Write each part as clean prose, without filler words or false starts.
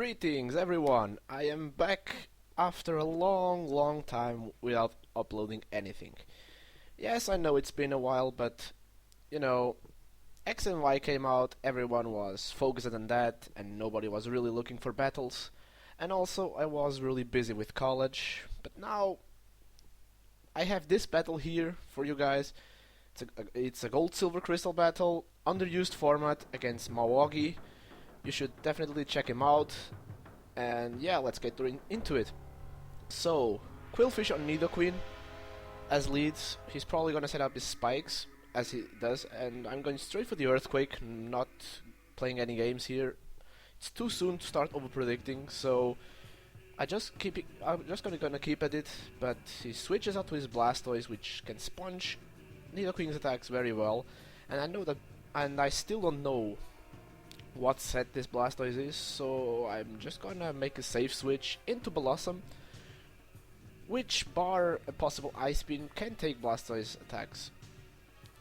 Greetings everyone, I am back after a long time without uploading anything. Yes, I know it's been a while, but you know, X and Y came out, everyone was focused on that, and nobody was really looking for battles. And also, I was really busy with college, but now I have this battle here for you guys. It's a gold silver crystal battle, underused format against Maogi. You should definitely check him out. And yeah, let's get into it. So, Quillfish on Nidoqueen as leads. He's probably gonna set up his spikes as he does, and I'm going straight for the Earthquake, not playing any games here. It's too soon to start over predicting, so I'm just gonna keep at it. But he switches out to his Blastoise, which can sponge Nidoqueen's attacks very well, and I still don't know what set this Blastoise is, so I'm just gonna make a safe switch into Blossom, which, bar a possible Ice Beam, can take Blastoise attacks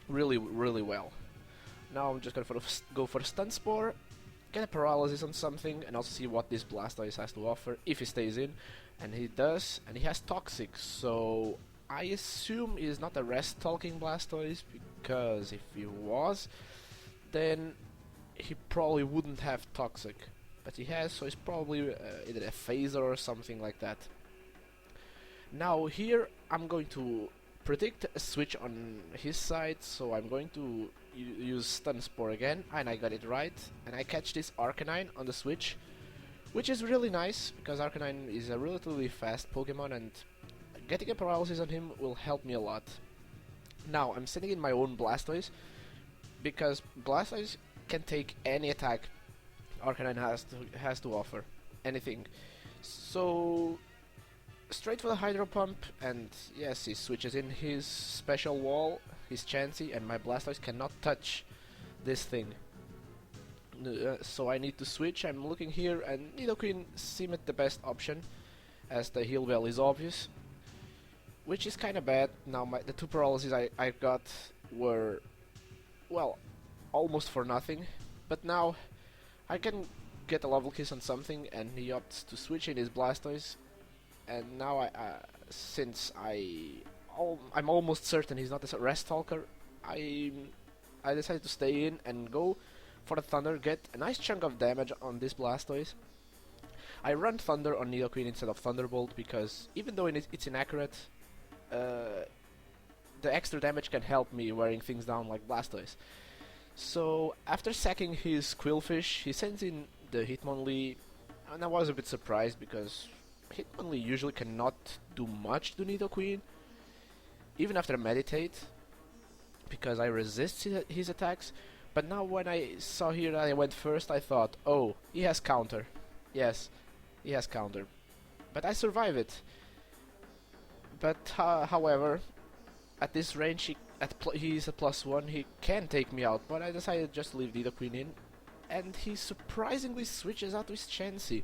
really well. Now I'm just gonna go for a Stun Spore, get a Paralysis on something, and also see what this Blastoise has to offer if he stays in, and he does, and he has Toxic, so I assume he's not a rest-talking Blastoise, because if he was, then he probably wouldn't have Toxic, but he has, so he's probably either a Phaser or something like that. Now here I'm going to predict a switch on his side, so I'm going to use Stun Spore again, and I got it right, and I catch this Arcanine on the switch, which is really nice, because Arcanine is a relatively fast Pokemon, and getting a Paralysis on him will help me a lot. Now I'm sending in my own Blastoise, because Blastoise can take any attack Arcanine has to offer, anything. So straight for the Hydro Pump, and yes, he switches in his special wall, his Chansey, and my Blastoise cannot touch this thing. So I need to switch. I'm looking here, and Nidoqueen seemed the best option, as the heal bell is obvious, which is kinda bad. Now the two paralyses I got were, well, almost for nothing, but now I can get a level kiss on something, and he opts to switch in his Blastoise, and now since I'm almost certain he's not a rest talker, I decided to stay in and go for the Thunder, get a nice chunk of damage on this Blastoise. I run Thunder on Nidoqueen instead of Thunderbolt, because even though it's inaccurate, the extra damage can help me wearing things down like Blastoise. So after sacking his Quillfish, he sends in the Hitmonlee, and I was a bit surprised because Hitmonlee usually cannot do much to Nidoqueen, even after Meditate, because I resist his attacks. But now when I saw here that I went first, I thought, oh, he has counter. Yes, he has counter. But I survive it. But however, at this range, he's a +1, he can take me out, but I decided just to leave Nidoqueen in, and he surprisingly switches out to his Chansey.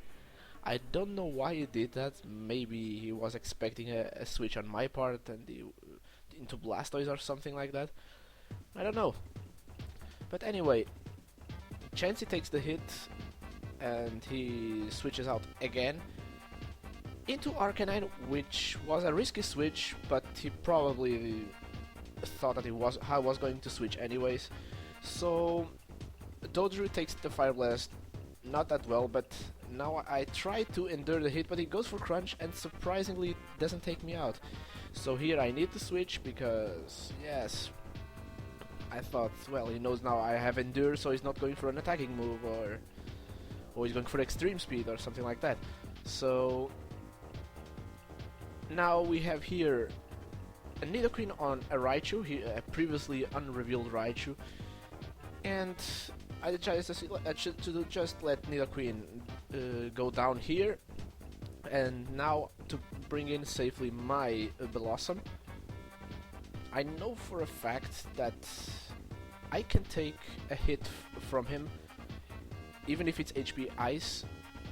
I don't know why he did that. Maybe he was expecting a switch on my part and into Blastoise or something like that. I don't know. But anyway, Chansey takes the hit, and he switches out again into Arcanine, which was a risky switch, but he probably thought that I was going to switch anyways. So Dodrio takes the Fire Blast, not that well, but now I try to endure the hit, but he goes for Crunch and surprisingly doesn't take me out. So here I need to switch, because yes, I thought, well, he knows now I have Endure, so he's not going for an attacking move, or he's going for Extreme Speed or something like that. So now we have here a Nidoqueen on a Raichu, a previously unrevealed Raichu, and I decided to just let Nidoqueen go down here, and now to bring in safely my Blossom. I know for a fact that I can take a hit from him, even if it's HP Ice,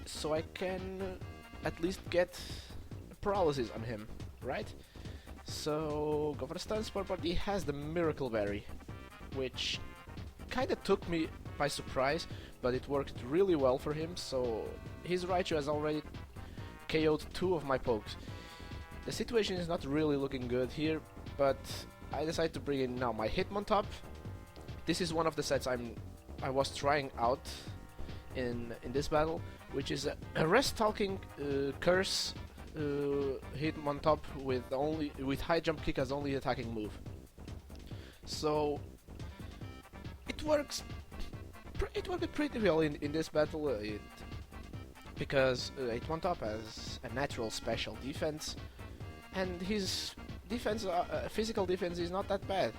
so I can at least get Paralysis on him, right? So go for the Stun Spore, but he has the Miracle Berry, which kinda took me by surprise, but it worked really well for him, so his Raichu has already KO'd 2 of my pokes. The situation is not really looking good here, but I decided to bring in now my Hitmontop. This is one of the sets I was trying out in this battle, which is a rest talking curse Hitmontop with high jump kick as only attacking move. So it works. It worked pretty well in this battle. Because Hitmontop has a natural special defense, and his defense, physical defense, is not that bad.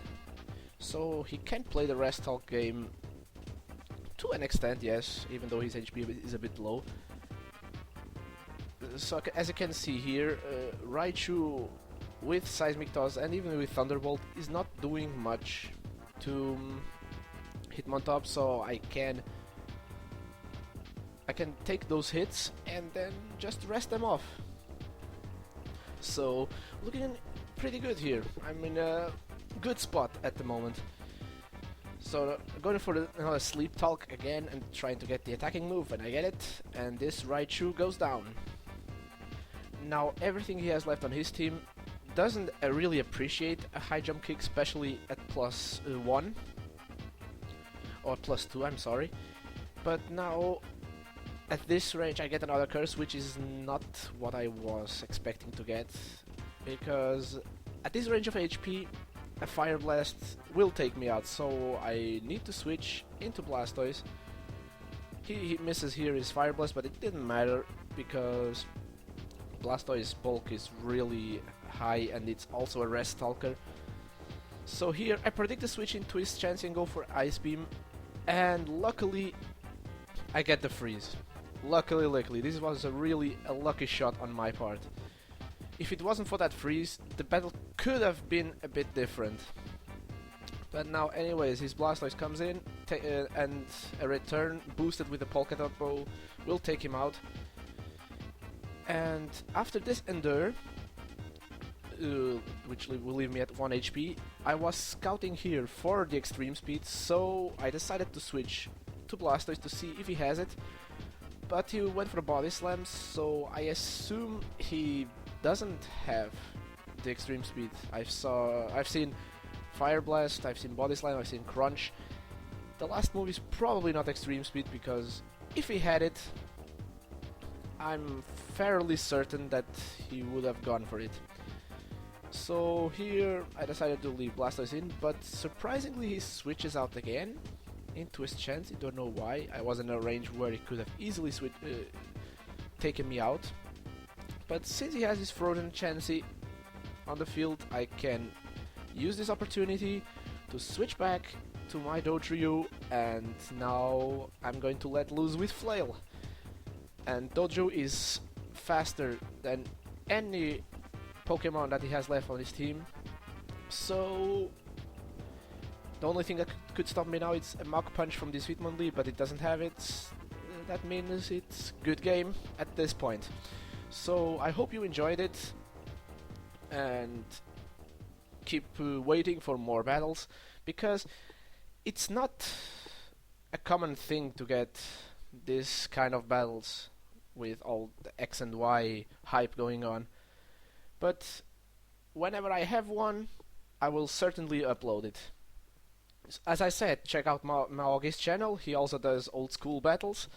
So he can play the rest talk game to an extent, yes, even though his HP is a bit low. So as you can see here, Raichu with Seismic Toss and even with Thunderbolt is not doing much to Hitmontop, so I can take those hits and then just rest them off. So looking pretty good here. I'm in a good spot at the moment. So going for another Sleep Talk again and trying to get the attacking move, and I get it, and this Raichu goes down. Now everything he has left on his team doesn't really appreciate a high jump kick, especially at +1 or +2, I'm sorry. But now at this range I get another curse, which is not what I was expecting to get, because at this range of HP a Fire Blast will take me out, so I need to switch into Blastoise. He misses here his Fire Blast, but it didn't matter because Blastoise bulk is really high and it's also a rest talker. So here I predict the switch into his chance and go for Ice Beam, and luckily I get the freeze. Luckily, this was a lucky shot on my part. If it wasn't for that freeze, the battle could have been a bit different. But now anyways, his Blastoise comes in, and a return boosted with the Polka Dot Bow will take him out. And after this Endure, which will leave me at 1 HP, I was scouting here for the extreme speed, so I decided to switch to Blastoise to see if he has it. But he went for Body Slam, so I assume he doesn't have the extreme speed. I've seen Fire Blast, I've seen Body Slam, I've seen Crunch. The last move is probably not extreme speed, because if he had it, I'm fairly certain that he would have gone for it. So here I decided to leave Blastoise in, but surprisingly he switches out again into his chance. I don't know why. I was in a range where he could have easily taken me out. But since he has his Frozen Chansey on the field, I can use this opportunity to switch back to my Dodrio, and now I'm going to let loose with Flail. And Dodrio is faster than any Pokemon that he has left on his team, so the only thing that could stop me now is a Mach Punch from this Hitmonlee, but it doesn't have it. That means it's good game at this point. So I hope you enjoyed it, and keep waiting for more battles, because it's not a common thing to get this kind of battles with all the X and Y hype going on. But whenever I have one, I will certainly upload it. As I said, check out Maogi's channel, he also does old school battles.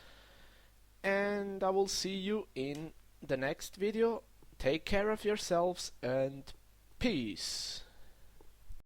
And I will see you in the next video. Take care of yourselves and peace.